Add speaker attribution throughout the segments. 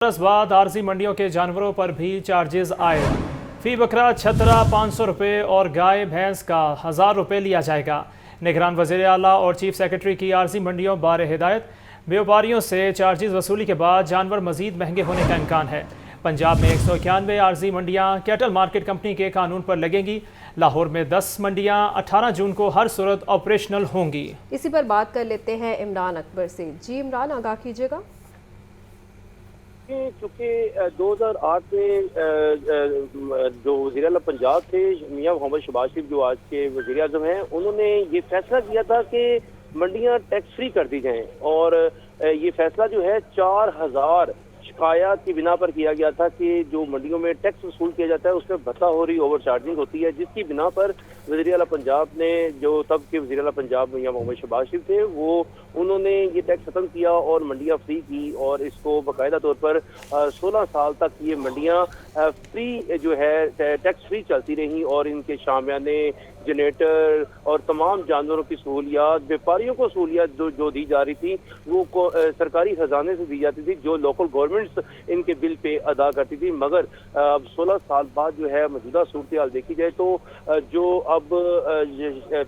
Speaker 1: बाद आरजी मंडियों के जानवरों पर भी चार्जेस आए। फी बकरा छतरा 500 रुपये और गाय भैंस का 1000 रुपये लिया जाएगा। निगरान वज़ीर आला और चीफ सेक्रेटरी की आरजी मंडियों बारे हिदायत। व्यापारियों से चार्जेस वसूली के बाद जानवर मज़ीद महंगे होने का इम्कान है। पंजाब में 191 आरजी मंडियाँ कैटल मार्केट कंपनी के कानून पर लगेंगी। लाहौर में 10 मंडियाँ 18 जून को हर सूरत ऑपरेशनल होंगी।
Speaker 2: इसी पर बात कर लेते हैं इमरान अकबर से। जी इमरान, आगाह कीजिएगा।
Speaker 3: चूँकि 2008 में जो वज़ीर आला पंजाब थे मियां मोहम्मद शहबाज शरीफ, जो आज के वज़ीर आज़म हैं, उन्होंने ये फैसला किया था कि मंडियां टैक्स फ्री कर दी जाएं। और ये फैसला जो है 4000 शिकायत की बिना पर किया गया था कि जो मंडियों में टैक्स वसूल किया जाता है उसमें भत्ता हो रही ओवर चार्जिंग होती है, जिसकी बिना पर वज़ीर आला पंजाब ने, जो तब के वज़ीर आला पंजाब मियां मोहम्मद शहबाज शरीफ थे, उन्होंने ये टैक्स खत्म किया और मंडियां फ्री की। और इसको बाकायदा तौर पर 16 साल तक ये मंडियां फ्री जो है टैक्स फ्री चलती रहीं और इनके शामियाने, जनरेटर और तमाम जानवरों की सहूलियात, व्यापारियों को सहूलियात जो दी जा रही थी वो सरकारी खजाने से दी जाती थी, जो लोकल गवर्नमेंट्स इनके बिल पे अदा करती थी। मगर अब 16 साल बाद जो है मौजूदा सूरत हाल देखी जाए तो जो अब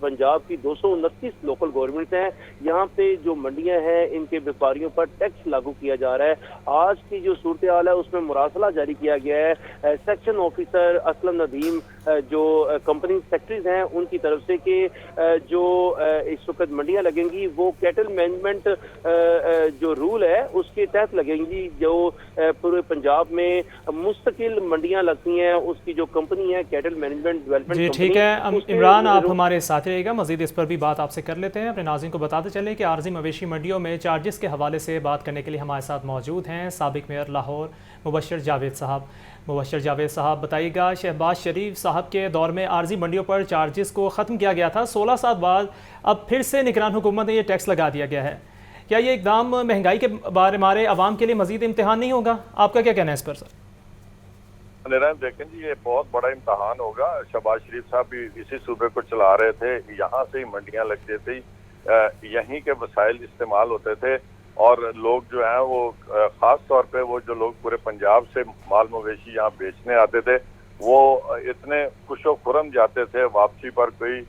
Speaker 3: पंजाब की 229 लोकल गवर्नमेंट्स हैं, यहाँ पे जो मंडियां हैं इनके व्यापारियों पर टैक्स लागू किया जा रहा है। आज की जो सूरत हाल है उसमें मुरासला जारी किया गया है सेक्शन ऑफिसर असलम नदीम, जो कंपनी सेक्रेटरीज हैं, उनकी तरफ से कि जो इस वक्त मंडियां लगेंगी वो कैटल मैनेजमेंट जो रूल है उसके तहत लगेंगी। जो पूरे पंजाब में मुस्तकिल मंडियां लगती हैं उसकी जो कंपनी है कैटल मैनेजमेंट डेवलपमेंट।
Speaker 1: जी ठीक है इमरान, आप हमारे साथ रहेगा, मजीद इस पर भी बात आपसे कर लेते हैं। अपने नाज़रीन को बताते चलें कि आरजी मवेशी मंडियों में चार्जेस के हवाले से बात करने के लिए हमारे साथ मौजूद हैं साबिक मेयर लाहौर मुबशर जावेद साहब। मुबशर जावेद साहब, बताइएगा, शहबाज शरीफ साहब के दौर में आरजी मंडियों पर चार्जेस को ख़त्म किया गया था। 16 साल बाद अब फिर से निगरान हुकूमत ने यह टैक्स लगा दिया गया है। क्या ये इकदाम महंगाई के बारे हमारे आवाम के लिए मजीद इम्तिहान नहीं होगा? आपका क्या कहना है इस पर सर?
Speaker 4: देखें जी, ये बहुत बड़ा इम्तहान होगा। शहबाज शरीफ साहब भी इसी सूबे को चला रहे थे, यहाँ से ही मंडियाँ लगती थी, यहीं के वसाइल इस्तेमाल होते थे और लोग जो हैं वो ख़ास तौर पे वो जो लोग पूरे पंजाब से माल मवेशी यहाँ बेचने आते थे वो इतने खुशो खुरम जाते थे, वापसी पर कोई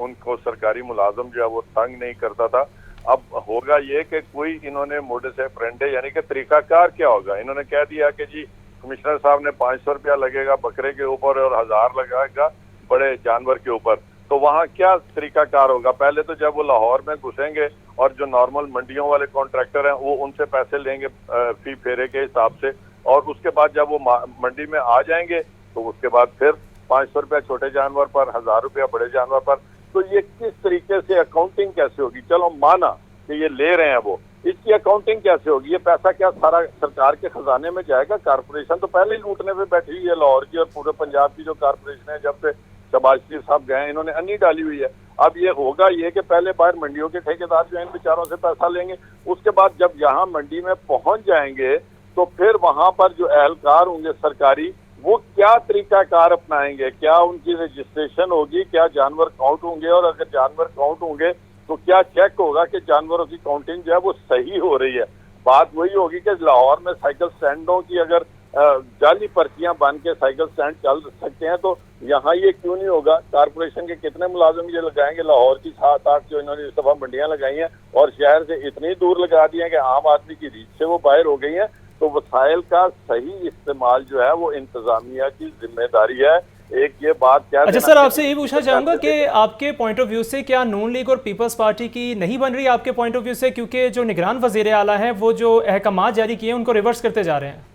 Speaker 4: उनको सरकारी मुलाजम जो है वो तंग नहीं करता था। अब होगा ये कि कोई इन्होंने मोडस ऑपरेंडी यानी कि तरीकाकार क्या होगा, इन्होंने कह दिया कि जी कमिश्नर साहब ने 500 रुपया लगेगा बकरे के ऊपर और 1000 लगाएगा बड़े जानवर के ऊपर, तो वहाँ क्या तरीकाकार होगा? पहले तो जब वो लाहौर में घुसेंगे और जो नॉर्मल मंडियों वाले कॉन्ट्रैक्टर हैं वो उनसे पैसे लेंगे फी फेरे के हिसाब से, और उसके बाद जब वो मंडी में आ जाएंगे तो उसके बाद फिर 500 रुपया छोटे जानवर पर, 1000 रुपया बड़े जानवर पर। तो ये किस तरीके से अकाउंटिंग कैसे होगी? चलो माना कि ये ले रहे हैं, वो इसकी अकाउंटिंग कैसे होगी? ये पैसा क्या सारा सरकार के खजाने में जाएगा? कारपोरेशन तो पहले ही लूटने पे बैठी हुई है, लाहौर की और पूरे पंजाब की जो कारपोरेशन है, जब से शहबाज शरीफ साहब गए इन्होंने अन्नी डाली हुई है। अब ये होगा ये कि पहले बाहर मंडियों के ठेकेदार जो इन बेचारों से पैसा लेंगे, उसके बाद जब यहाँ मंडी में पहुंच जाएंगे तो फिर वहां पर जो एहलकार होंगे सरकारी, वो क्या तरीकाकार अपनाएंगे? क्या उनकी रजिस्ट्रेशन होगी? क्या जानवर काउंट होंगे? और अगर जानवर काउंट होंगे तो क्या चेक होगा कि जानवरों की काउंटिंग जो है वो सही हो रही है? बात वही होगी कि लाहौर में साइकिल स्टैंडों की अगर जाली पर्चियां बन के साइकिल स्टैंड चल सकते हैं तो यहाँ ये क्यों नहीं होगा? कारपोरेशन के कितने मुलाजिम ये लगाएंगे? लाहौर की 7-8 जो इन्होंने इस दफा मंडियां लगाई हैं और शहर से इतनी दूर लगा दी है कि आम आदमी की रीच से वो बाहर हो गई हैं। तो वसाइल का सही इस्तेमाल जो है वो इंतजामिया की जिम्मेदारी है। एक ये बात क्या,
Speaker 1: अच्छा सर, आपसे ये पूछना चाहूंगा कि आपके पॉइंट ऑफ व्यू से क्या नून लीग और पीपल्स पार्टी की नहीं बन रही आपके पॉइंट ऑफ व्यू से? क्योंकि जो निगरान वज़ीर आला है वो जो अहकामात जारी किए उनको रिवर्स करते जा रहे हैं।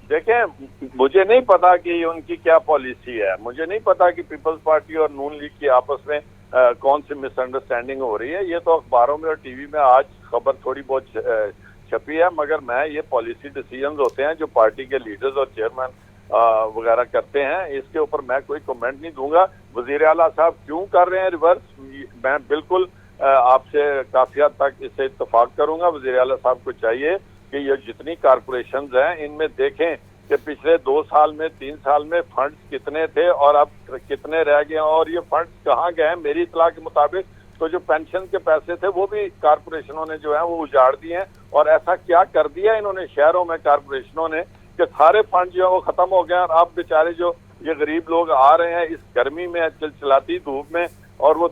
Speaker 4: देखें, मुझे नहीं पता कि उनकी क्या पॉलिसी है, मुझे नहीं पता कि पीपल्स पार्टी और नून लीग की आपस में कौन सी मिसअंडरस्टैंडिंग हो रही है। ये तो अखबारों में और टीवी में आज खबर थोड़ी बहुत छपी है, मगर मैं ये पॉलिसी डिसीजंस होते हैं जो पार्टी के लीडर्स और चेयरमैन वगैरह करते हैं, इसके ऊपर मैं कोई कमेंट नहीं दूंगा। वज़ीर आला साहब क्यों कर रहे हैं रिवर्स, मैं बिल्कुल आपसे काफी हद तक इससे इत्तेफाक करूंगा। वज़ीर आला साहब को चाहिए कि ये जितनी कारपोरेशंस हैं इनमें देखें कि पिछले 2 साल में 3 साल में फंड्स कितने थे और अब कितने रह गए और ये फंड्स कहाँ गए हैं। मेरी इतला के मुताबिक تو جو پینشن کے پیسے تھے وہ بھی کارپوریشنوں نے جو ہے وہ اجاڑ دیے ہیں. اور ایسا کیا کر دیا انہوں نے شہروں میں کارپوریشنوں نے کہ سارے فنڈ جو ہے وہ ختم ہو گئے. اور اب بیچارے جو یہ غریب لوگ آ رہے ہیں اس گرمی میں, چلچلاتی دھوپ میں, اور وہ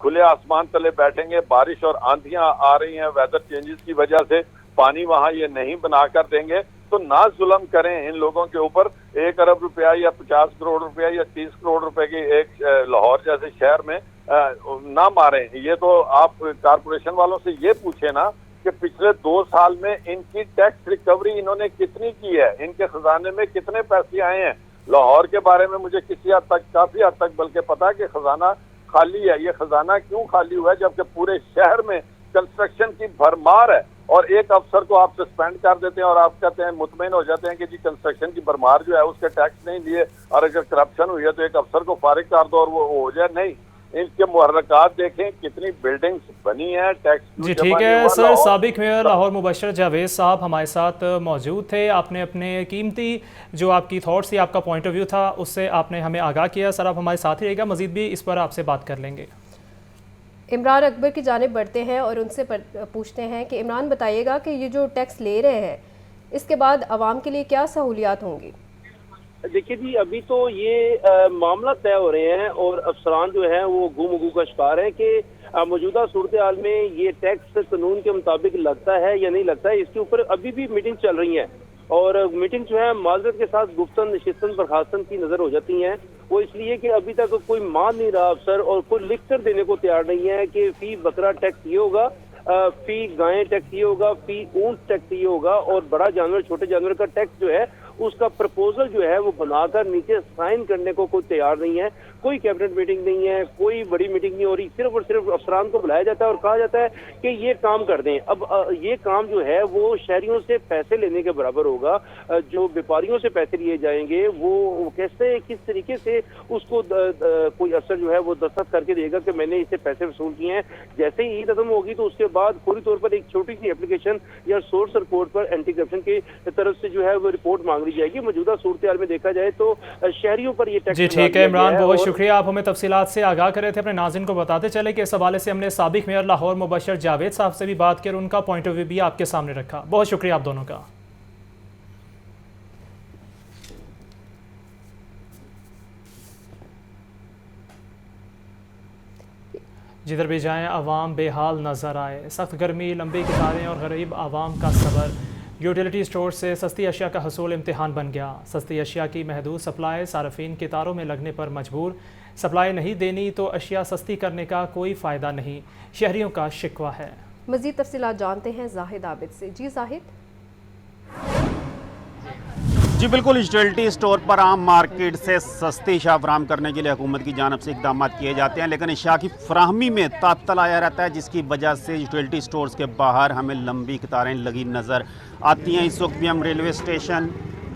Speaker 4: کھلے آسمان تلے بیٹھیں گے, بارش اور آندھیاں آ رہی ہیں ویدر چینجز کی وجہ سے, پانی وہاں یہ نہیں بنا کر دیں گے. تو نہ ظلم کریں ان لوگوں کے اوپر. 1 ارب روپیہ یا 50 کروڑ روپیہ یا 30 کروڑ روپے کی ایک لاہور جیسے شہر میں نہ ماریں. یہ تو آپ کارپوریشن والوں سے یہ پوچھیں نا کہ پچھلے 2 سال میں ان کی ٹیکس ریکوری انہوں نے کتنی کی ہے, ان کے خزانے میں کتنے پیسے آئے ہیں. لاہور کے بارے میں مجھے کسی حد تک, کافی حد تک بلکہ پتا کہ خزانہ خالی ہے. یہ خزانہ کیوں خالی ہوا ہے جبکہ پورے شہر میں کنسٹرکشن کی بھرمار ہے, اور ایک افسر کو آپ سسپینڈ کر دیتے ہیں اور آپ کہتے ہیں, مطمئن ہو جاتے ہیں کہ جی کنسٹرکشن کی بھرمار جو ہے اس کے ٹیکس نہیں لیے, اور اگر کرپشن ہوئی ہے تو ایک افسر کو فارغ کر دو اور وہ ہو جائے. نہیں, ان کے محرکات دیکھیں کتنی بلڈنگز بنی ہیں, ٹیکس.
Speaker 1: جی ٹھیک ہے سر. سابق میئر لاہور مبشر جاوید صاحب ہمارے ساتھ موجود تھے. آپ نے اپنے قیمتی جو آپ کی تھاٹس تھی, آپ کا پوائنٹ آف ویو تھا, اس سے آپ نے ہمیں آگاہ کیا. سر آپ ہمارے ساتھ ہی رہے گا, مزید بھی اس پر آپ سے بات کر لیں گے.
Speaker 2: عمران اکبر کی جانب بڑھتے ہیں اور ان سے پوچھتے ہیں کہ عمران بتائیے گا کہ یہ جو ٹیکس لے رہے ہیں اس کے بعد عوام کے لیے کیا سہولیات ہوں گی؟
Speaker 3: دیکھیے جی, ابھی تو یہ معاملہ طے ہو رہے ہیں اور افسران جو ہیں وہ گو مگو کا شکار ہیں کہ موجودہ صورتحال میں یہ ٹیکس قانون کے مطابق لگتا ہے یا نہیں لگتا ہے. اس کے اوپر ابھی بھی میٹنگ چل رہی ہیں, اور میٹنگ جو ہے معذرت کے ساتھ گفتن نشستن برخاستن کی نظر ہو جاتی ہیں. وہ اس لیے کہ ابھی تک کوئی مان نہیں رہا افسر, اور کوئی لکھ کر دینے کو تیار نہیں ہے کہ فی بکرا ٹیکس یہ ہوگا, فی گائیں ٹیکس یہ ہوگا, فی اونٹ ٹیکس یہ ہوگا, اور بڑا جانور چھوٹے جانور کا ٹیکس جو ہے اس کا پرپوزل جو ہے وہ بنا کر نیچے سائن کرنے کو کوئی تیار نہیں ہے. کوئی کیبنٹ میٹنگ نہیں ہے, کوئی بڑی میٹنگ نہیں ہو رہی, صرف اور صرف افسران کو بلایا جاتا ہے اور کہا جاتا ہے کہ یہ کام کر دیں. اب یہ کام جو ہے وہ شہریوں سے پیسے لینے کے برابر ہوگا. جو بیپاریوں سے پیسے لیے جائیں گے وہ کیسے, کس طریقے سے اس کو کوئی افسر جو ہے وہ دستخط کر کے دے گا کہ میں نے اس سے پیسے وصول کیے ہیں. جیسے ہی عید ختم ہوگی تو اس کے بعد فوری طور پر ایک چھوٹی سی اپلیکیشن یا سورس رپورٹ پر اینٹی کرپشن کی طرف سے جو ہے وہ رپورٹ مانگ لی جائے گی. موجودہ صورتحال میں دیکھا جائے تو شہریوں پر یہ ٹیکس.
Speaker 1: جی ٹھیک ہے عمران, بہت شکریہ, آپ ہمیں تفصیلات سے آگاہ کر رہے تھے. اپنے ناظرین کو بتاتے چلے کہ اس حوالے سے ہم نے سابق میئر لاہور مبشر جاوید صاحب سے بھی بات کی اور ان کا پوائنٹ آف ویو بھی آپ کے سامنے رکھا. بہت شکریہ آپ دونوں کا. جدھر بھی جائیں عوام بے حال نظر آئے. سخت گرمی, لمبی قطاریں اور غریب عوام کا صبر. یوٹیلیٹی سٹور سے سستی اشیاء کا حصول امتحان بن گیا. سستی اشیاء کی محدود سپلائی, صارفین قطاروں میں لگنے پر مجبور. سپلائی نہیں دینی تو اشیاء سستی کرنے کا کوئی فائدہ نہیں, شہریوں کا شکوہ ہے.
Speaker 2: مزید تفصیلات جانتے ہیں زاہد عابد سے. جی زاہد.
Speaker 5: جی بالکل, یوٹیلیٹی سٹور پر عام مارکیٹ سے سستی اشیاء فراہم کرنے کے لیے حکومت کی جانب سے اقدامات کیے جاتے ہیں, لیکن اشیاء کی فراہمی میں تعطل آیا رہتا ہے, جس کی وجہ سے یوٹیلیٹی سٹورز کے باہر ہمیں لمبی قطاریں لگی نظر آتی ہیں. اس وقت بھی ہم ریلوے اسٹیشن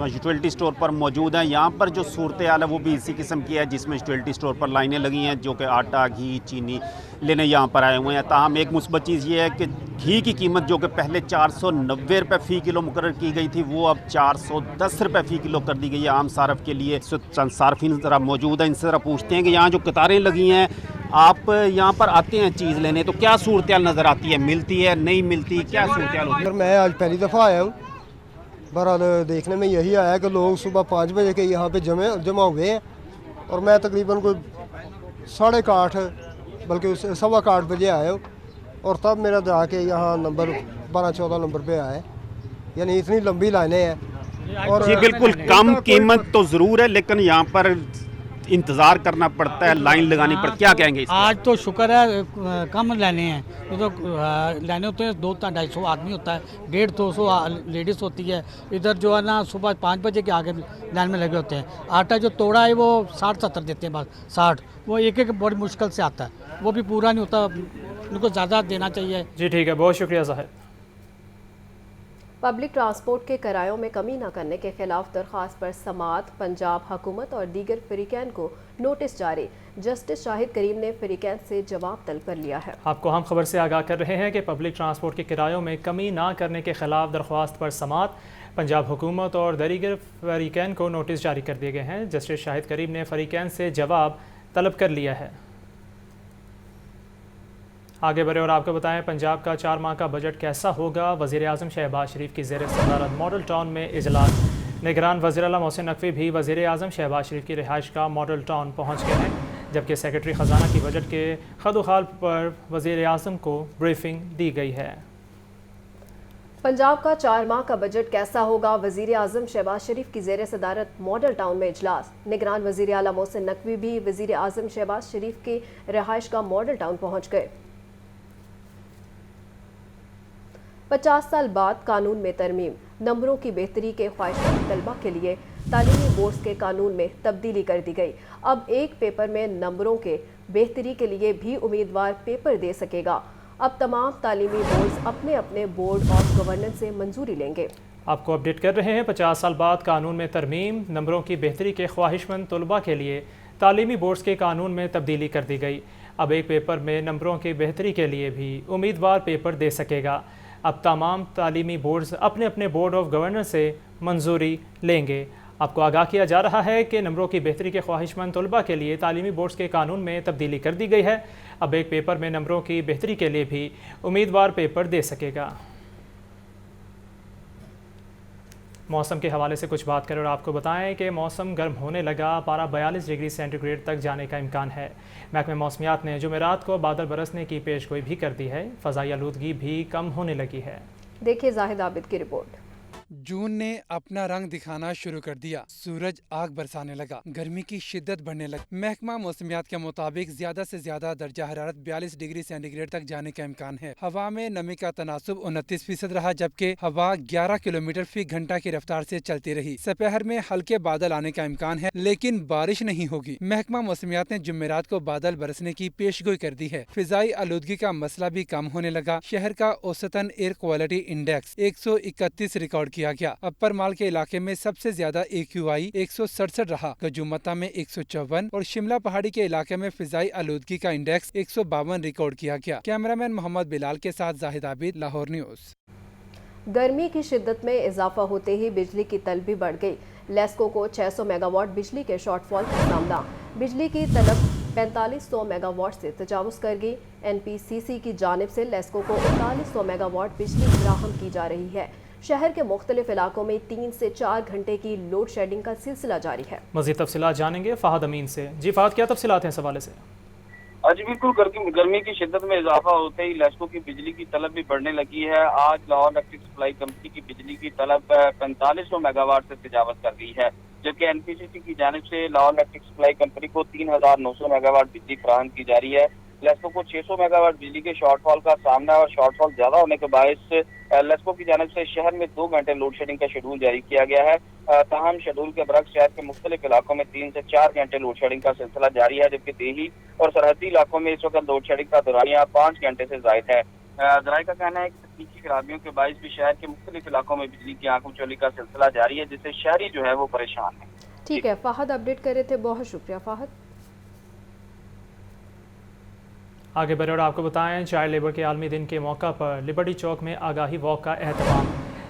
Speaker 5: یوٹیلیٹی سٹور پر موجود ہیں. یہاں پر جو صورتحال ہے وہ بھی اسی قسم کی ہے, جس میں یوٹیلیٹی سٹور پر لائنیں لگی ہیں جو کہ آٹا, گھی, چینی لینے یہاں پر آئے ہوئے ہیں. تاہم ایک مثبت چیز یہ ہے کہ گھی کی قیمت جو کہ پہلے 490 روپے فی کلو مقرر کی گئی تھی وہ اب 410 روپے فی کلو کر دی گئی ہے عام صارف کے لیے. چند صارفین ذرا موجود ہیں, ان سے ذرا پوچھتے ہیں کہ یہاں جو قطاریں لگی ہیں, آپ یہاں پر آتے ہیں چیز لینے تو کیا صورتحال نظر آتی ہے, ملتی ہے نہیں ملتی, کیا صورتحال ہوتی ہے؟
Speaker 6: میں آج پہلی دفعہ آیا ہوں. بہرحال دیکھنے میں یہی آیا کہ لوگ صبح 5 بجے کے یہاں پہ جمع ہوئے ہیں, اور میں تقریباً کوئی 8:30 بلکہ 8:15 بجے آیا ہوں, اور تب میرا جا کے یہاں نمبر 12-14 نمبر پہ آئے. یعنی اتنی لمبی لائنیں ہیں. اور
Speaker 5: جی بالکل, کم قیمت تو ضرور ہے لیکن یہاں پر انتظار کرنا پڑتا ہے, لائن لگانی پڑتی ہے. کیا کہیں گے اس
Speaker 7: آج تو شکر ہے کم لائنیں ہیں, تو لائنیں ہوتے ہیں 200-250 آدمی ہوتا ہے, 150-200 لیڈیز ہوتی ہے. ادھر جو ہے نا صبح 5 بجے کے آگے لائن میں لگے ہوتے ہیں. آٹا جو توڑا ہے وہ 60-70 دیتے ہیں, بس 60 وہ ایک بڑی مشکل سے آتا ہے, وہ بھی پورا نہیں ہوتا, ان کو زیادہ دینا چاہیے.
Speaker 1: جی ٹھیک ہے, بہت شکریہ زاہد.
Speaker 2: پبلک ٹرانسپورٹ کے کرایوں میں کمی نہ کرنے کے خلاف درخواست پر سماعت. پنجاب حکومت اور دیگر فریقین کو نوٹس جاری. جسٹس شاہد کریم نے فریقین سے جواب طلب کر لیا ہے.
Speaker 1: آپ کو ہم خبر سے آگاہ کر رہے ہیں کہ پبلک ٹرانسپورٹ کے کرایوں میں کمی نہ کرنے کے خلاف درخواست پر سماعت. پنجاب حکومت اور دیگر فریقین کو نوٹس جاری کر دیے گئے ہیں. جسٹس شاہد کریم نے فریقین سے جواب طلب کر لیا ہے. आगे बढ़े और आपको बताएं पंजाब का 4 माह का बजट कैसा होगा। वज़ीर आज़म शहबाज शरीफ की ज़ेर सदारत मॉडल टाउन में इजलास। निगरान वज़ीर आला मोहसिन नकवी भी वज़ीर आज़म शहबाज शरीफ की रिहाइश का मॉडल टाउन पहुँच गए हैं, जबकि सेक्रेटरी ख़जाना की बजट के खदोखाल पर वज़ीर आज़म को ब्रीफिंग दी गई है।
Speaker 2: पंजाब का 4 माह का बजट कैसा होगा। वज़ीर आज़म शहबाज शरीफ की ज़ेर सदारत मॉडल टाउन में इजलास। निगरान वज़ीर आला मोहसिन नकवी भी वज़ीर आज़म शहबाज शरीफ की रिहाइश का मॉडल टाउन पहुँच गए। 50 साल बाद कानून में तरमीम। नंबरों की बेहतरी के ख्वाहिशमंद तलबा के लिए तालीमी बोर्ड्स के कानून में तब्दीली कर दी गई। अब एक पेपर में नंबरों के बेहतरी के लिए भी उम्मीदवार पेपर दे सकेगा। अब तमाम तालीमी बोर्ड्स अपने अपने बोर्ड ऑफ गवर्नेंस से मंजूरी लेंगे।
Speaker 1: आपको अपडेट कर रहे हैं। 50 साल बाद कानून में तरमीम। नंबरों की बेहतरी के ख्वाहिशमंद तलबा के लिए तालीमी बोर्ड्स के कानून में तब्दीली कर दी गई। अब एक पेपर में नंबरों की बेहतरी के लिए भी उम्मीदवार पेपर दे सकेगा। अब तमाम तालीमी बोर्ड्स अपने अपने बोर्ड ऑफ गवर्नेंस से मंजूरी लेंगे। आपको आगाह किया जा रहा है कि नंबरों की बेहतरी के ख्वाहिशमंद तलबा के लिए तालीमी बोर्ड्स के कानून में तब्दीली कर दी गई है। अब एक पेपर में नंबरों की बेहतरी के लिए भी उम्मीदवार पेपर दे सकेगा। मौसम के हवाले से कुछ बात करें और आपको बताएं कि मौसम गर्म होने लगा। पारा 42 डिग्री सेंटीग्रेड तक जाने का इम्कान है। महकमे मौसमियात ने जुमेरात को बादल बरसने की पेशगोई भी कर दी है। फ़ज़ाई आलूदगी भी कम होने लगी है।
Speaker 2: देखिए जाहिद आबिद की रिपोर्ट।
Speaker 8: जून ने अपना रंग दिखाना शुरू कर दिया। सूरज आग बरसाने लगा, गर्मी की शिद्दत बढ़ने लगी। महकमा मौसमियात के मुताबिक ज्यादा से ज्यादा दर्जा हरारत 42 डिग्री सेंटीग्रेड तक जाने का इम्कान है। हवा में नमी का तनासुब 29% रहा, जबकि हवा 11 किलोमीटर फी घंटा की रफ्तार से चलती रही। दोपहर में हल्के बादल आने का इम्कान है, लेकिन बारिश नहीं होगी। महकमा मौसमियात ने जुमेरात को बादल बरसने की पेशगोई कर दी है। फिजाई आलूदगी का मसला भी कम होने लगा। शहर का औसतन एयर क्वालिटी इंडेक्स 131 रिकॉर्ड किया गया। अपर माल के इलाके में सबसे ज्यादा AQI 167 रहा। गजुमता में 154 और शिमला पहाड़ी के इलाके में फिजाई आलूदगी का इंडेक्स 152 रिकॉर्ड किया गया। कैमरामैन मोहम्मद बिलाल के साथ जाहिद आबिद, लाहौर न्यूज़।
Speaker 2: गर्मी की शिद्दत में इजाफा होते ही बिजली की तलब भी बढ़ गई। लेस्को को 600 मेगावाट बिजली के शॉर्टफॉल का सामना। बिजली की तलब 4500 मेगावाट से तजावुज कर गई। NPCC की जानिब से लेस्को को 3900 मेगावाट बिजली फराहम की जा रही है। शहर के मुख्तलिफ इलाकों में 3 से 4 घंटे की लोड शेडिंग का सिलसिला जारी है।
Speaker 1: मज़ीद तफसीलात जानेंगे फ़हद अमीन से। जी फ़हद, क्या तफसीलात हैं इस हवाले से?
Speaker 9: आज बिल्कुल गर्मी की शिद्दत में इजाफा होते ही लेस्को की बिजली की तलब भी बढ़ने लगी है। आज लाहौर इलेक्ट्रिक सप्लाई कंपनी की बिजली की तलब 4500 मेगावाट से तजावज कर गई है, जबकि NPCC की जानिब से लाहौर इलेक्ट्रिक सप्लाई कंपनी को 3900 मेगावाट बिजली फराहम की जा रही है। लेस्को को 600 मेगावाट बिजली के शॉर्टफॉल का सामना और शॉर्टफॉल ज्यादा होने के बायस लेस्को की जानिब से शहर में 2 घंटे लोड शेडिंग का शेड्यूल जारी किया गया है। ताहम शेड्यूल के बरक्स शहर के मुख्तलिफ इलाकों में 3 से 4 घंटे लोड शेडिंग का सिलसिला जारी है, जबकि देही और सरहदी इलाकों में इस वक्त लोड शेडिंग का दौरानिया 5 घंटे से जायद है। जराये का कहना है कि तकनीकी खराबियों के बायस भी शहर के मुख्तलिफ इलाकों में बिजली की आंखों चोली का सिलसिला जारी है, जिससे शहरी जो है वो परेशान है।
Speaker 2: ठीक है फ़हद, अपडेट कर रहे थे, बहुत शुक्रिया फ़हद।
Speaker 1: आगे बढ़े और आपको बताएं चाइल्ड लेबर के आलमी दिन के मौका पर लिबर्टी चौक में आगाही वॉक का एहतमाम।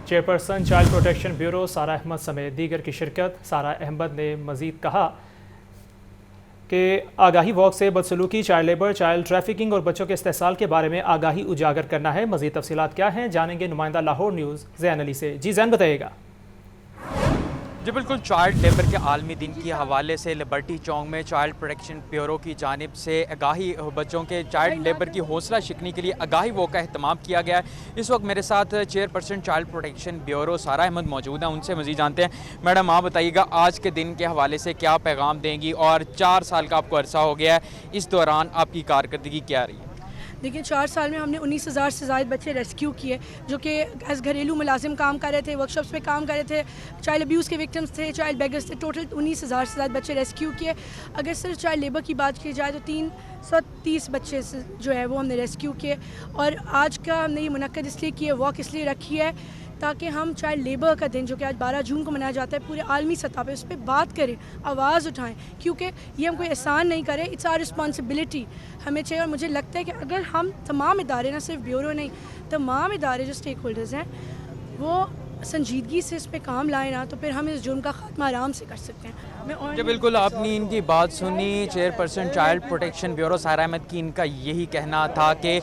Speaker 1: चेयरपर्सन चाइल्ड प्रोटेक्शन ब्यूरो सारा अहमद समेत दीगर की शिरकत। सारा अहमद ने मज़ीद कहा कि आगाही वॉक से बदसलूकी, चाइल्ड लेबर, चाइल्ड ट्रैफिकिंग और बच्चों के इस्तेसाल के बारे में आगाही उजागर करना है। मज़ीद तफसीलात क्या हैं जानेंगे नुमाइंदा लाहौर न्यूज़ ज़ैन अली से। जी ज़ैन, बताइएगा।
Speaker 10: जी बिल्कुल, चाइल्ड लेबर के आलमी दिन के हवाले से लिबर्टी चौक में चाइल्ड प्रोटेक्शन ब्यूरो की जानिब से आगाही बच्चों के चाइल्ड लेबर की हौसला शिकनी के लिए आगाही वो का अहतमाम किया गया है। इस वक्त मेरे साथ चेयरपर्सन चाइल्ड प्रोटेक्शन ब्यूरो सारा अहमद मौजूद हैं, उनसे मज़ीद जानते हैं। मैडम, आप बताइएगा आज के दिन के हवाले से क्या पैगाम देंगी, और 4 साल का आपको अरसा हो गया है, इस दौरान आपकी कारकर्दगी क्या रही है?
Speaker 11: देखिए, 4 साल में हमने 19,000 से ज़्यादा बच्चे रेस्क्यू किए, जो कि एज घरेलू मुलाजिम काम कर रहे थे, वर्कशॉप्स पे काम कर रहे थे, चाइल्ड अब्यूज़ के विक्टिम्स थे, चाइल्ड बेगर्स थे। टोटल 19,000 से ज़्यादा बच्चे रेस्क्यू किए। अगर सिर्फ चाइल्ड लेबर की बात की जाए तो 330 बच्चे जो है वो हमने रेस्क्यू किए। और आज का हमने ये मुनक्कद इसलिए किए, वॉक इसलिए रखी है ताकि हम चाइल्ड लेबर का दिन जो कि आज 12 जून को मनाया जाता है पूरे आलमी सतह पे, उस पर बात करें, आवाज़ उठाएं, क्योंकि ये हम कोई एहसान नहीं करें, इट्स आवर रिस्पॉन्सिबिलिटी, हमें चाहिए। और मुझे लगता है कि अगर हम तमाम इदारे, ना सिर्फ ब्यूरो नहीं, तमाम इदारे जो स्टेक होल्डर्स हैं, वो संजीदगी से इस पे काम लाए ना तो फिर हम इस जुर्म का खात्मा आराम से कर सकते हैं।
Speaker 10: जी बिल्कुल, आपने इनकी बात सुनी। Chairperson child protection bureau Saira Ahmed की इनका यही कहना था कि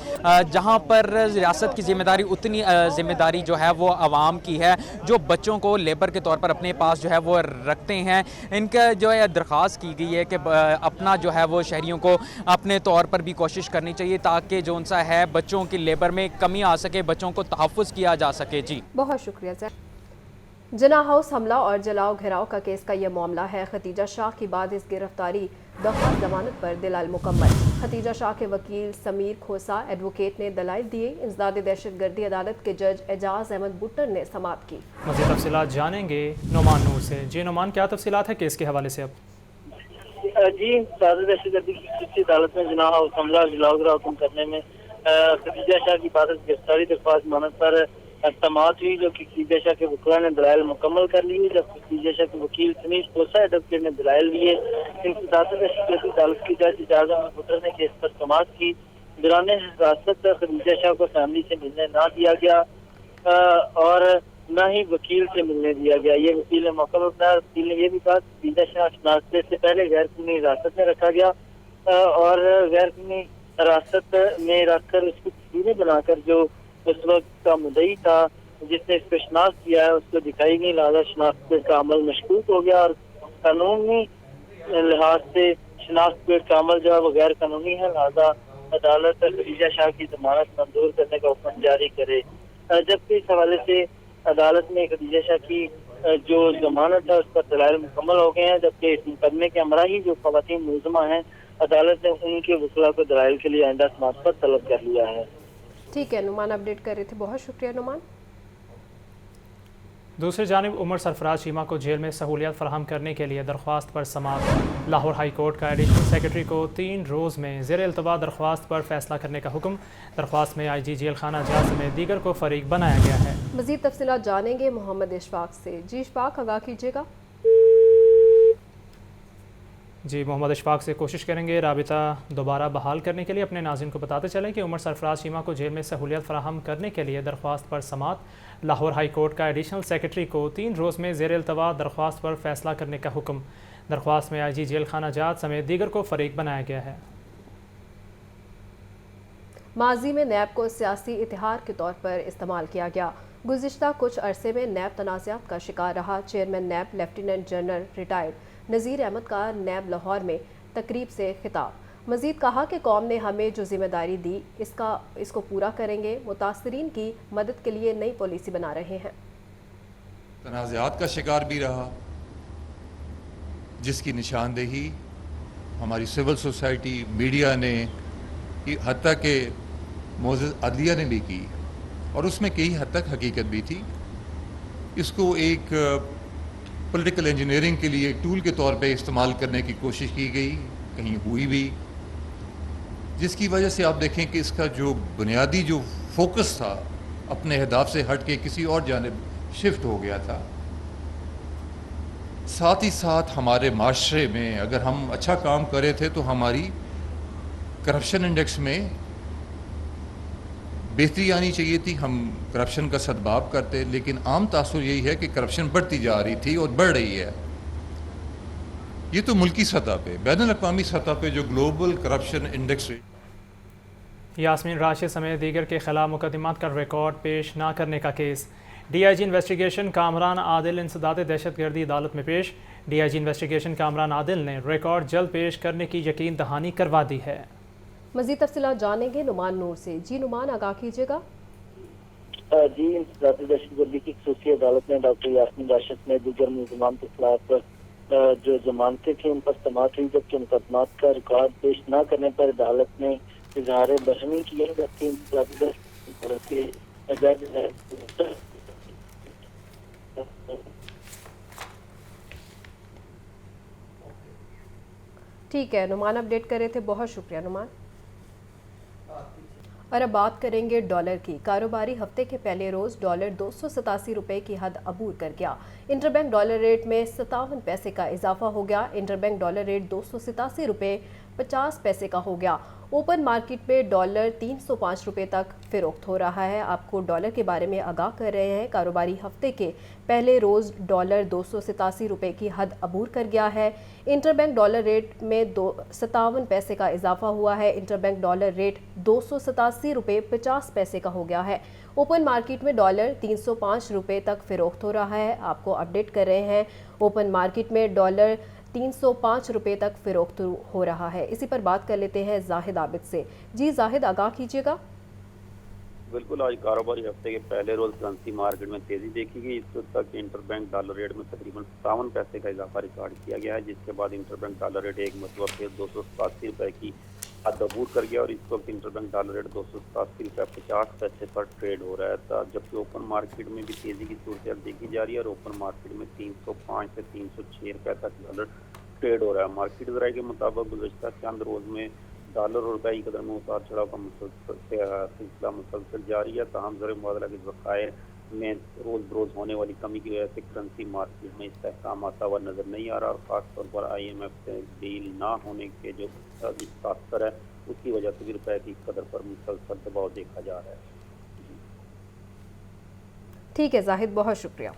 Speaker 10: जहां पर रियासत की ज़िम्मेदारी उतनी ज़िम्मेदारी जो है वो आवाम की है जो बच्चों को लेबर के तौर पर अपने पास जो है वो रखते हैं। इनका जो है दरख्वास्त की गई है कि अपना जो है वो शहरियों को अपने तौर पर भी कोशिश करनी चाहिए ताकि जो उनसा है बच्चों की लेबर में कमी आ सके, बच्चों को तहफ़्फ़ुज़ किया जा सके। जी
Speaker 2: बहुत शुक्रिया सर। जना हाउस हमला और जलाओ घेराव का केस का यह मामला है। खतीजा शाह की बाद इस गिरफ्तारी दफा जमानत पर दलाइल मुकम्मल। खतीजा शाह के वकील समीर खोसा एडवोकेट ने दलाइल दिए। इंसदाद दहशतगर्दी अदालत के जज एजाज अहमद बुट्टर ने समाअत की।
Speaker 1: मज़ीद तफसीलात जानेंगे नुमान नूर से। जी नुमान, क्या तफसीलात है केस के हवाले से? अब
Speaker 12: जी, इंसदाद दहशतगर्दी की खसूसी अदालत में जना हाउस हमला और जलाओ घेराव कम करने में खतीजा शाह की बाद गिरफ्तारी दरख्वास्त जमानत पर समाअत हुई, जो कि खतीजा शाह के वकील ने दलाइल मुकम्मल कर लिए। जब खतीजा शाह के वकील समीर खोसा एडवोकेट ने दलाइल दिए। इंसदाद दहशतगर्दी अदालत की जज एजाज अहमद बुट्टर ने केस पर समाअत की। दौरान हिरासत खतीजा शाह को फैमिली से मिलने ना दिया गया और न ही वकील से मिलने दिया गया। ये वकील ने मौका पर अपना वकील ने यह भी कहा खतीजा शाह शनाख्त से पहले गैर कानूनी हिरासत में रखा गया और गैर कानूनी हिरासत में रखकर उसकी तस्वीरें बनाकर जो उस वक्त का मुद्दई था जिसने इस पर शनाख्त किया है उसको दिखाई नहीं, लिहाजा शनाख्त का अमल मशकूक हो गया और कानूनी लिहाज से शनाख्त का अमल जो है वो गैर कानूनी है। लिहाजा अदालत खतीजा शाह की जमानत मंजूर करने का हुक्म जारी करे। जबकि इस हवाले से अदालत ने खतीजा शाह की जो जमानत है उस पर दलाइल मुकम्मल हो गए हैं। जबकि इस मुकदमे के हमरा ही जो खवातीन मुलज़मा हैं अदालत ने उनके वकील को दलाइल के लिए आइंदा समाअत पर तलब कर लिया है।
Speaker 2: ठीक है, नुमान अपडेट कर रहे थे, बहुत शुक्रिया नुमान।
Speaker 1: दूसरी जानिब उमर सरफराज चीमा को जेल में सहूलियत फराहम करने के लिए दरख्वास्त पर समाअत। लाहौर हाई कोर्ट का एडिशनल सेक्रेटरी को 3 रोज़ में ज़ेर इल्तवा दरख्वास्त पर फैसला करने का हुक्म। दरख्वास्त में IG जेल खाना जात समेत दीगर को फरीक बनाया गया है।
Speaker 2: मज़ीद तफसीलात जानेंगे मोहम्मद इशफाक से। जी इशफाक, आगाह कीजिएगा।
Speaker 1: जी मोहम्मद इशफाक से कोशिश करेंगे राबिता दोबारा बहाल करने के लिए। अपने नाज़रीन को बताते चलें कि उमर सरफराज चीमा को जेल में सहूलियत फराहम करने के लिए दरख्वास्त पर समाअत। लाहौर हाई कोर्ट का एडिशनल सेक्रेटरी को 3 रोज़ में ज़ेर इल्तवा दरख्वास्त पर फैसला करने का हुक्म। दरख्वास्त में IG जेल खाना जात समेत दीगर को फरीक बनाया गया है।
Speaker 2: माजी में नैब को सियासी इतिहार के तौर पर इस्तेमाल किया गया। गुज़िश्ता कुछ अरसे में नैब तनाज़ात का शिकार रहा। चेयरमैन नैब लेफ्टिनेंट जनरल रिटायर्ड नज़ीर अहमद का नैब लाहौर में तकरीब से खिताब। मज़ीद कहा कि कौम ने हमें जो जिम्मेदारी दी इसको पूरा करेंगे। मुतासरीन की मदद के लिए नई पॉलिसी बना रहे हैं।
Speaker 13: तनाज़ात का शिकार भी रहा, जिसकी निशानदेही हमारी सिविल सोसाइटी, मीडिया ने, हत्ता के मोअज़्ज़ज़ अदलिया ने भी की और उसमें कई हद तक हकीकत भी थी। इसको एक पॉलिटिकल इंजीनियरिंग के लिए एक टूल के तौर पे इस्तेमाल करने की कोशिश की गई, कहीं हुई भी, जिसकी वजह से आप देखें कि इसका जो बुनियादी जो फोकस था अपने अहदाफ से हट के किसी और जानिब शिफ्ट हो गया था। साथ ही साथ हमारे माशरे में अगर हम अच्छा काम कर रहे थे तो हमारी करप्शन इंडेक्स में बेहतरी आनी चाहिए थी, हम करप्शन का सद्भाव करते, लेकिन आम तासुर यही है कि करप्शन बढ़ती जा रही थी और बढ़ रही है। ये तो मुल्की सतह पे, बैनुल अक़वामी सतह पे जो global corruption index.
Speaker 1: Yasmeen Rashid समेत दीगर के खिलाफ मुकदमात का रिकॉर्ड पेश ना करने का case. DIG investigation Kamran Adil इंसदाद दहशतगर्दी अदालत में पेश। DIG इन्वेस्टिगेशन कामरान आदिल ने रिकॉर्ड जल्द पेश करने की यकीन दहानी करवा दी है।
Speaker 2: मज़ीद तफसीलात जानेंगे नुमान नूर से। जी नुमान, आगाह कीजिएगा।
Speaker 12: जी, इंसदाद दहशतगर्दी की खसूसी अदालत ने डॉक्टर यास्मीन राशिद में दीगर मुलज़मान के खिलाफ जो जमानतें थी उन पर समाअत हुई, जबकि मुकदमात का रिकॉर्ड पेश न करने पर अदालत ने इजहार बरहमी किया। जबकि
Speaker 2: ठीक है, नुमान अपडेट कर रहे थे, बहुत शुक्रिया नुमान। और अब बात करेंगे डॉलर की। कारोबारी हफ्ते के पहले रोज़ डॉलर 287 रुपये की हद अबूर कर गया। इंटरबैंक डॉलर रेट में 57 पैसे का इजाफा हो गया। इंटरबैंक डॉलर रेट 287 रुपये 50 पैसे का हो गया। ओपन मार्केट में डॉलर 305 रुपये तक फ़रोख्त हो रहा है। आपको डॉलर के बारे में आगाह कर रहे हैं। कारोबारी हफ्ते के पहले रोज़ डॉलर 287 रुपये की हद अबूर कर गया है। इंटरबैंक डॉलर रेट में 57 पैसे का इजाफा हुआ है। इंटरबैंक डॉलर रेट 287 रुपये 50 पैसे का हो गया है। ओपन मार्केट में डॉलर 305 रुपये तक फ़रोख्त हो रहा है। आपको अपडेट कर रहे हैं। ओपन मार्केट में डॉलर 305 रुपये तक फ़रोख्त हो रहा है। इसी पर बात कर लेते हैं जाहिद आबिद से। जी जाहिद, आगाह कीजिएगा।
Speaker 3: बिल्कुल, आज कारोबारी हफ्ते के पहले रोज करेंसी मार्केट में तेजी देखी गई। इस वक्त तक इंटरबैंक डॉलर रेट में तकरीबन 57 पैसे का इजाफा रिकॉर्ड किया गया है, जिसके बाद इंटरबैंक डॉलर रेट एक मरतबा फिर 287 रुपये की हद अबूर कर गया और इस वक्त इंटरबैंक डॉलर रेट 287 रुपये 50 पैसे पर ट्रेड हो रहा है। जबकि ओपन मार्केट में भी तेजी की सूरत देखी जा रही है और ओपन मार्केट में 305 से 306 रुपये तक डॉलर ट्रेड हो रहा है। मार्केट ज़राए के मुताबिक गुज़श्ता चंद रोज़ में डॉलर और रुपये की कदर में उतार चढ़ाव का सिलसिला मुसलसल जारी है। ताहम ज़र मुबादला के ज़खायर में रोज़ बरोज़ होने वाली कमी की वजह से करेंसी मार्केट में इस्तेहकाम आता हुआ नज़र नहीं आ रहा और ख़ासतौर पर IMF से डील ना होने के जो तासर है उसकी वजह से भी रुपये की कदर पर मुसलसल दबाव देखा जा रहा है।
Speaker 2: ठीक है जाहिद, बहुत शुक्रिया।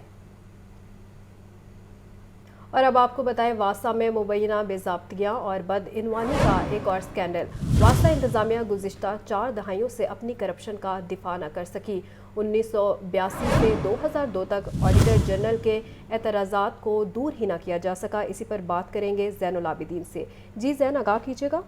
Speaker 2: और अब आपको बताएं, वासा में मुबैना बेज़ाब्तियाँ और बदइनवानी का एक और स्कैंडल। वासा इंतज़ामिया गुज़िश्ता 4 दहाइयों से अपनी करप्शन का दिफा न कर सकी। 1982 से 2002 तक ऑडिटर जनरल के एतराज़ात को दूर ही ना किया जा सका। इसी पर बात करेंगे ज़ैनुल आबिदीन से। जी ज़ैन, आगाह कीजिएगा।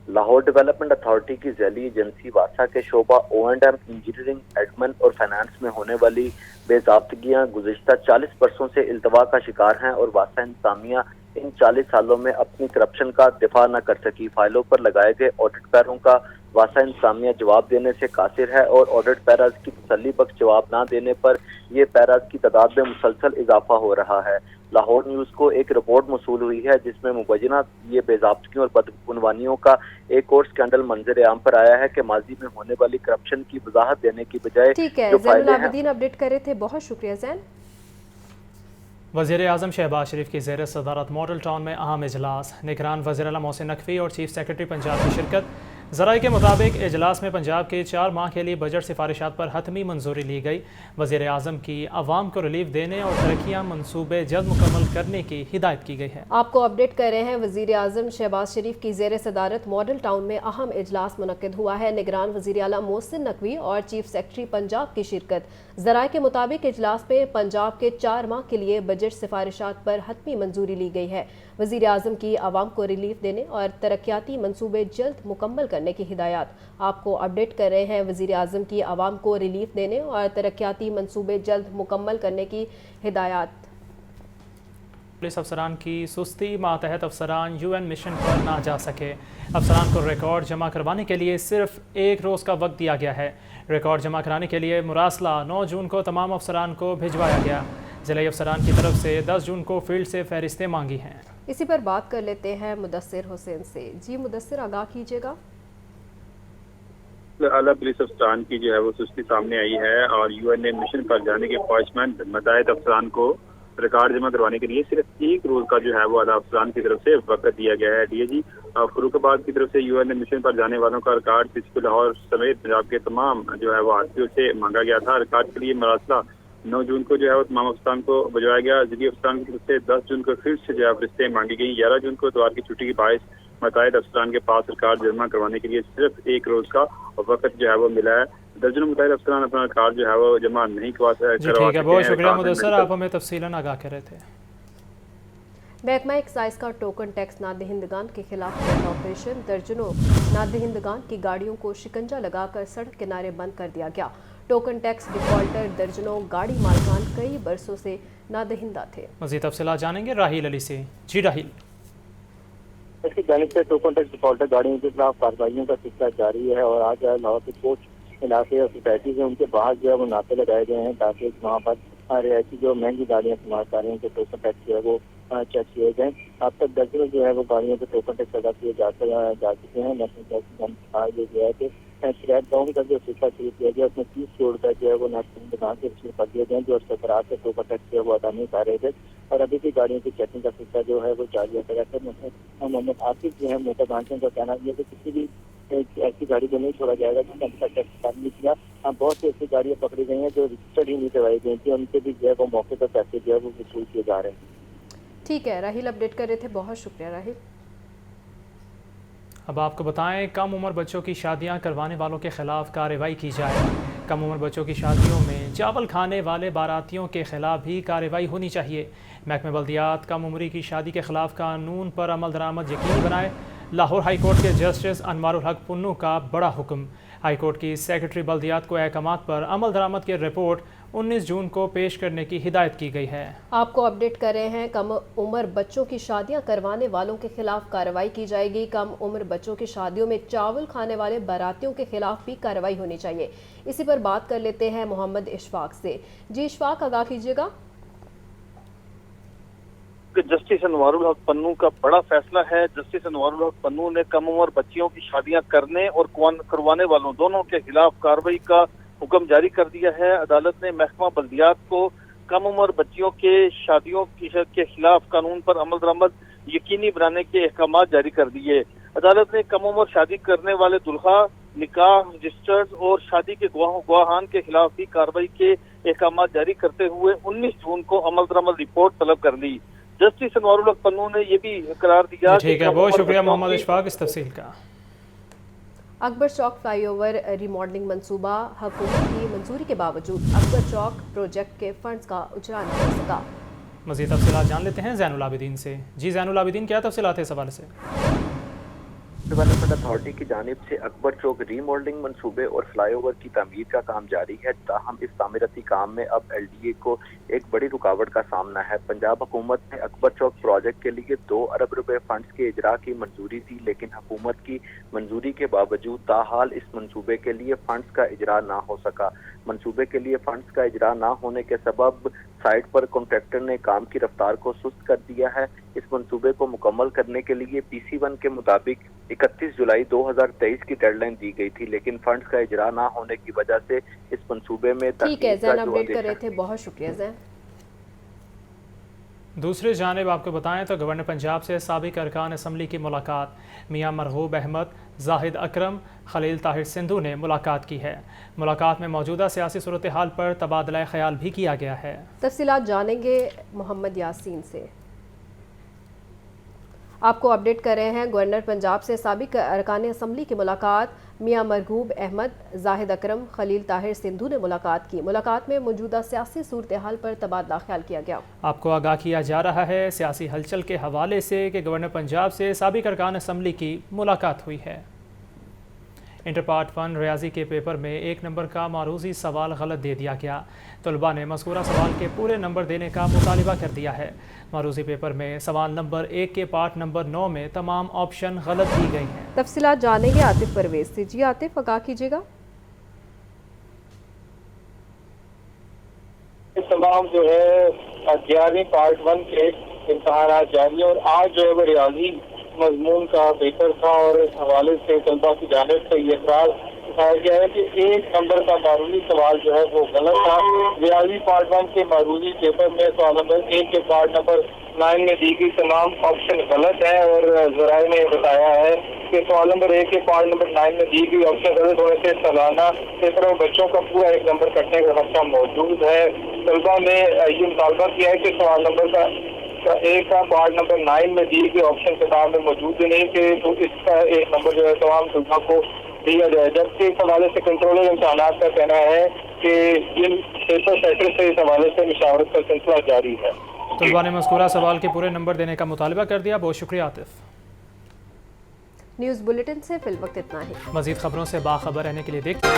Speaker 14: लाहौर डेवलपमेंट अथॉरिटी की ज़ैली एजेंसी वासा के शोबा O&M, इंजीनियरिंग, एडमिन और फाइनेंस में होने वाली बेज़ाब्तियाँ गुज़िश्ता 40 बरसों से इल्तवा का शिकार हैं और वासा इंतज़ामिया इन 40 सालों में अपनी करप्शन का दिफा न कर सकी। फाइलों पर लगाए गए ऑडिट पैरों का वासा इंतज़ामिया जवाब देने से कासिर है और ऑडिट पैराज की तसल्ली बख्श जवाब न देने पर यह पैराज की तादाद में मुसलसल इजाफा हो रहा है। लाहौर न्यूज़ को एक रिपोर्ट मौसूल हुई है जिसमें मुबैना ये बेज़ाब्तियों और बदइनवानियों का एक और स्कैंडल मंजर आम पर आया है कि माजी में होने वाली करप्शन की वजाहत देने की बजाय
Speaker 2: ठीक है, ज़ैनुल आबिदीन अपडेट कर रहे थे, बहुत शुक्रिया ज़ैन।
Speaker 1: वज़ीर आज़म शहबाज शरीफ की ज़ेर सदारत मॉडल टाउन में अहम इजलास। निगरान वज़ीर आला मोहसिन नकवी और चीफ सेक्रेटरी पंजाब की शिरकत। ज़राए के मुताबिक इजलास में पंजाब के 4 माह के लिए बजट सिफारिशात पर हतमी मंजूरी ली गई। वज़ीर आज़म की आवाम को रिलीफ देने और तरक्कियाँ मनसूबे जल्द मुकम्मल करने की हिदायत की गई है।
Speaker 2: आपको अपडेट कर रहे हैं, वज़ीर आज़म शहबाज शरीफ की ज़ेर सदारत मॉडल टाउन में अहम इजलास मुनक्किद हुआ है। निगरान वज़ीर आला मोहसिन नकवी और चीफ सेक्रेटरी पंजाब की शिरकत। ज़राए के मुताबिक इजलास में पंजाब के 4 माह के लिए बजट सिफारिशात पर हतमी मंजूरी ली गई है। वज़ीर आज़म की आवाम को रिलीफ देने और तरक्याती मनसूबे जल्द मुकम्मल करने की हिदायत। आपको अपडेट कर रहे हैं, वज़ीर आज़म की आवाम को रिलीफ देने और तरक्याती मनसूबे जल्द मुकम्मल करने की हिदायत।
Speaker 1: पुलिस अफसरान की सुस्ती, मातहत अफसरान UN मिशन पर ना जा सके। अफसरान को रिकॉर्ड जमा करवाने के लिए सिर्फ 1 रोज़ का वक्त दिया गया है। रिकॉर्ड जमा कराने के लिए मुरासला 9 जून को तमाम अफसरान को भिजवाया गया। ज़िला अफसरान की तरफ से 10 जून को फील्ड से फहरिस्तें मांगी हैं।
Speaker 2: इसी पर बात कर लेते हैं मुदस्सिर हुसैन से। जी मुदस्सिर, आगाह कीजिएगा।
Speaker 15: आला पुलिस अफसरान की जो है वो सुस्ती सामने आई है और UN मिशन पर जाने के ख्वाहिशमंद मुतअद्दिद अफसरान को रिकॉर्ड जमा करवाने के लिए सिर्फ 1 रोज का जो है वो आला अफसरान की तरफ से वक्त दिया गया है। DIG फरूखाबाद की तरफ से UN मिशन पर जाने वालों का रिकॉर्ड CCP लाहौर समेत पंजाब के तमाम जो है वो RPO से मांगा गया था। रिकॉर्ड के लिए मरासला 9 जून को जो है वो तमाम अफसरान को भिजवाया गया। ज़िली अफसरान की तरफ से 10 जून को फिर से जो है फरिश्तें मांगी गई। 11 जून को इतवार की छुट्टी के बायस मुतअद्दिद अफसरान के पास रिकॉर्ड जमा करवाने के लिए सिर्फ 1 रोज का वक्त जो है वो मिला है। दर्जनों मुतअद्दिद अफसरान अपना रिकॉर्ड जो है वो जमा नहीं करवा सके।
Speaker 1: ठीक है, बहुत शुक्रिया मुदस्सिर, आप हमें तफसीलन आगाह कर रहे थे।
Speaker 2: महकमा एक्साइज का टोकन टैक्स नादहिंदगान के खिलाफ ऑपरेशन। दर्जनों नादहिंदगान की गाड़ियों को शिकंजा लगाकर सड़क किनारे बंद कर दिया गया। टोकन टैक्स डिफॉल्टर दर्जनों गाड़ी मालकान कई बरसों से नादहिंदा थे।
Speaker 1: मज़ीद तफसीलात जानेंगे राहिल अली से। जी राहिल।
Speaker 12: इसकी जानिब से टोकन टैक्स डिफॉल्टर गाड़ियों के खिलाफ कार्रवाइयों का सिलसिला जारी है और आज लाहौर के कोच इलाके और सोसाइटी से उनके बाहर जो है वो नाते लगाए गए हैं ताकि वहाँ पर रियायती जो महंगी गाड़ियाँ इस्तेमाल कर रही हैं तो टोकन टैक्स जो है वो चेक किए गए। अब तक दर्जनों जो है वो गाड़ियों के टोकन टैक्स अदा किए जा चुके हैं। नेशनल टैक्स जो है कि शराब डाउन का जो फैसला किया गया उसमें 30 करोड़ का जो है वो नेशनल दुकान से वसूल कर दिया गया, जो अरसरात से टोकर टैक्स है वो अदा नहीं कर रहे थे और अभी भी गाड़ियों की चेकिंग का सिलसिला जो है वो जारी है। मोहम्मद आसिफ जो है मोटर ब्रांचों का कहना है कि किसी भी ऐसी गाड़ी को नहीं छोड़ा जाएगा जिसने अभी तक टैक्स नहीं किया। बहुत सी ऐसी गाड़ियाँ पकड़ी गई हैं जो रजिस्टर्ड ही नहीं करवाई गई थी, उनसे भी जो है वो मौके पर पैसे जो है वो वसूल किए जा रहे हैं।
Speaker 2: ठीक है, राहिल अपडेट कर रहे थे, बहुत शुक्रिया राहिल।
Speaker 1: अब आपको बताएं, कम उम्र बच्चों की शादियां करवाने वालों के खिलाफ कार्रवाई की जाए। कम उम्र बच्चों की शादियों में चावल खाने वाले बारातियों के खिलाफ भी कार्रवाई होनी चाहिए। महकमे बल्दियात कम उम्री की शादी के खिलाफ कानून पर अमल दरामद यकीनी बनाए। लाहौर हाई कोर्ट के जस्टिस अनवारुल हक पुन्नू का बड़ा हुक्म। हाई कोर्ट की सेक्रेटरी बल्दियात को अहकामात पर अमल दरामद की रिपोर्ट 19 जून को पेश करने की हिदायत की गई है।
Speaker 2: आपको अपडेट कर रहे हैं, कम उम्र बच्चों की शादियां करवाने वालों के खिलाफ कार्रवाई की जाएगी। कम उम्र बच्चों की शादियों में चावल खाने वाले बारातियों के खिलाफ भी कार्रवाई होनी चाहिए। इसी पर बात कर लेते हैं मोहम्मद इशफाक से। जी इशफाक, आगाह कीजिएगा।
Speaker 16: जस्टिस अनवारुल हक पन्नू का बड़ा फैसला है। जस्टिस अनवारुल हक पन्नू ने कम उम्र बच्चियों की शादियां करने और करवाने वालों दोनों के खिलाफ कार्रवाई का हुक्म जारी कर दिया है। अदालत ने महकमा बल्दियात को कम उम्र बच्चियों के शादियों के खिलाफ कानून पर अमल दरामद यकीनी बनाने के अहकाम जारी कर दिए। अदालत ने कम उम्र शादी करने वाले दुल्हा, निकाह रजिस्टर्ड और शादी के गवाहान के खिलाफ भी कार्रवाई के अहकाम जारी करते हुए 19 जून को अमल दरामद रिपोर्ट तलब कर ली। जस्टिस अनवारुल हक पन्नू ने यह भी करार दिया।
Speaker 1: ठीक है, बहुत शुक्रिया मोहम्मद इशफाक इस तफसील का।
Speaker 2: अकबर चौक फ्लाईओवर रिमॉडलिंग मंसूबा हुकूमत की मंजूरी के बावजूद अकबर चौक प्रोजेक्ट के फंड्स का उजरा नहीं हो सका।
Speaker 1: मज़ीद तफसीलात जान लेते हैं ज़ैनुल आबिदीन से। जी ज़ैनुल आबिदीन, क्या तफसीलात है इस हवाले से?
Speaker 14: डेवलपमेंट अथॉरिटी की जानिब से अकबर चौक रीमॉडलिंग मंसूबे और फ्लाईओवर की तामीर का काम जारी है, ताहम इस तामीराती काम में अब LDA को एक बड़ी रुकावट का सामना है। पंजाब हुकूमत ने अकबर चौक प्रोजेक्ट के लिए 2 अरब रुपए फंड्स के इजरा की मंजूरी दी, लेकिन हुकूमत की मंजूरी के बावजूद ताहाल इस मंसूबे के लिए फंड्स का इजरा ना हो सका। मंसूबे के लिए फंड्स का इजरा ना होने के सबब साइट पर कॉन्ट्रैक्टर ने काम की रफ्तार को सुस्त कर दिया है। इस मंसूबे को मुकम्मल करने के लिए PC1 के मुताबिक 31 जुलाई 2023 की डेडलाइन दी गई थी, लेकिन फंड्स का इजरा ना होने की वजह से इस मंसूबे में
Speaker 2: ठीक है ज़ैन, अपडेट कर रहे थे, बहुत शुक्रिया ज़ैन।
Speaker 1: दूसरी जानिब आपको बताएं तो गवर्नर पंजाब से साबिक अरकान असम्बली की मुलाकात। मियां मरहूब अहमद, जाहिद अकरम, खलील ताहिर सिंधु ने मुलाकात की है। मुलाकात में मौजूदा सियासी सूरत हाल पर तबादला ख्याल भी किया गया है।
Speaker 2: तफसीलात जानेंगे मोहम्मद यासीन से। आपको अपडेट कर रहे हैं, गवर्नर पंजाब से साबिक अरकान असम्बली की मुलाकात। मियां मरहूब अहमद, जाहिद अकरम, खलील ताहिर सिंधु ने मुलाकात की। मुलाकात में मौजूदा सियासी सूरत हाल पर तबादला ख्याल किया गया।
Speaker 1: आपको आगाह किया जा रहा है सियासी हलचल के हवाले से कि गवर्नर पंजाब से साबिक अरकान असम्बली की मुलाकात हुई है। इंटर पार्ट 1 रियाजी के पेपर में 1 नंबर का मारूजी सवाल गलत दे दिया गया। तलबा ने मज़कूरा सवाल के पूरे नंबर देने का मुतालिबा कर दिया है। मारूजी पेपर में सवाल नंबर 1 के पार्ट नंबर 9 में तमाम ऑप्शन गलत दी गई हैं।
Speaker 2: तफसीलात जानेंगे आतिफ परवेज से। जी आतिफ, आगाह कीजिएगा।
Speaker 17: तमाम जो है 11वीं पार्ट 1 के इम्तहान जारी और आज जो है वो रियाजी मजमून का पेपर था और इस हवाले से तलबा की जानिब से ये एतराज उठाया गया है कि 1 नंबर का मारूजी सवाल जो है वो गलत था। रियाजी पार्ट 1 के मारूजी पेपर में सवाल नंबर 1 के पार्ट नंबर 9 में दी गई तमाम ऑप्शन गलत है और जराए ने बताया है कि सवाल नंबर 1 के पार्ट नंबर 9 में दी गई ऑप्शन गलत होने से सालाना पेपर में बच्चों का पूरा 1 नंबर कटने का खतरा मौजूद है। तलबा ने ये मुतालबा किया है कि सवाल नंबर का 1 का पार्ट नंबर 9 में दी गई ऑप्शन किताब में मौजूद नहीं थे, तो इसका 1 नंबर जो है तमाम तलबा को दिया जाए। जबकि इस हवाले से कंट्रोलर इम्तहानात का कहना है कि इन पेपर सेटर से इस हवाले से मुशावरत का सिलसिला जारी है।
Speaker 1: तलबा ने मज़कूरा सवाल के पूरे नंबर देने का मुतालिबा कर दिया। बहुत शुक्रिया आतिफ।
Speaker 2: न्यूज़ बुलेटिन से फिल वक्त इतना ही।
Speaker 1: मज़ीद खबरों से बाखबर रहने के लिए देखते